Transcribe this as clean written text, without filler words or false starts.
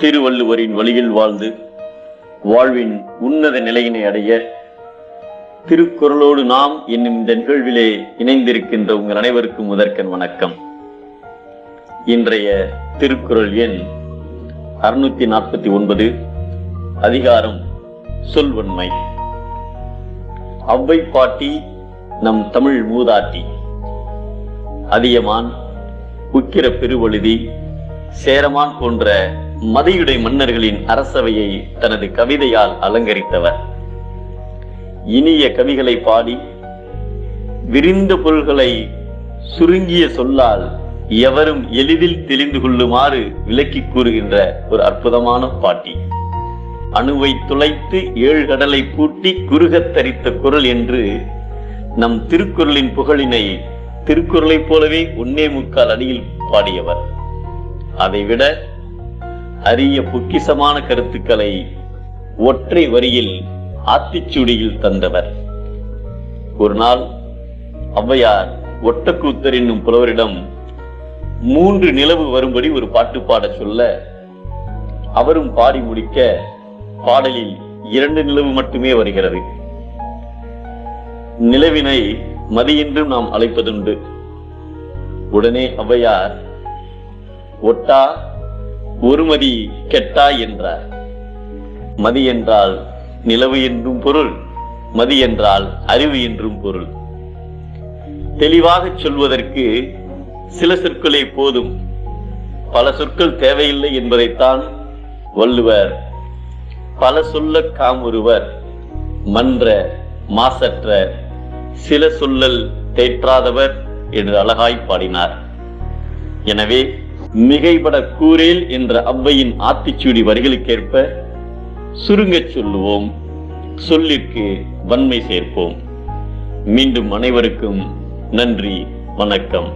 திருவள்ளுவரின் வழியில் வாழ்ந்து வாழ்வின் உன்னத நிலையினை அடைய திருக்குறளோடு நாம் என்னும் இந்த நிகழ்விலே இணைந்திருக்கின்ற உங்கள் அனைவருக்கும் முதற்கண் வணக்கம். இன்றைய திருக்குறள் எண் 649, அதிகாரம் சொல்வன்மை. அவ்வை பாட்டி நம் தமிழ் மூதாட்டி. அதியமான், உக்கிர பெருவழுதி, சேரமான் போன்ற மதியுடை மன்னர்களின் அரசவையை தனது கவிதையால் அலங்கரித்தவர். இனிய கவிகளை பாடி விரிந்த பொருள்களை சுருங்கிய சொல்லால் எவரும் எளிதில் தெரிந்து கொள்ளுமாறு விளக்கி கூறுகின்ற ஒரு அற்புதமான பாட்டி. அணுவை துளைத்து 7 கடலை பூட்டி குறுகத் தரித்த குறள் என்று நம் திருக்குறளின் புகழினை திருக்குறளை போலவே 1.25 அடியில் பாடியவர். அதைவிட அரிய பொக்கிசமான கருத்துக்களை ஒற்றை வரியில் ஆத்திச்சூடியில் தந்தவர். ஒரு நாள் ஔவையார் ஒட்டக்கூத்தர் என்னும் புலவரிடம் 3 நிலவு வரும்படி ஒரு பாட்டு பாட சொல்ல, அவரும் பாடி முடிக்க பாடலில் 2 நிலவு மட்டுமே வருகிறது. நிலவினை மதி என்றும் நாம் அழைப்பதுண்டு. உடனே ஔவையார், ஒட்டா ஒரு மதி கெட்டா என்றார். மதி என்றால் நிலவு என்றும் பொருள், மதி என்றால் அறிவு என்றும் பொருள். தெளிவாக சொல்வதற்கு சில சொற்களே போதும், பல சொற்கள் தேவையில்லை என்பதைத்தான் வள்ளுவர் பல சொல்ல காமொருவர் மன்ற மாசற்ற சில சொல்லல் தேற்றாதவர் என்று அழகாய் பாடினார். எனவே மிகைபட கூறேல் என்ற ஔவையின் ஆத்திச்சூடி வரிகளுக்கேற்ப சுருங்கச் சொல்லுவோம், சொல்லிற்கு வன்மை சேர்ப்போம். மீண்டும் அனைவருக்கும் நன்றி, வணக்கம்.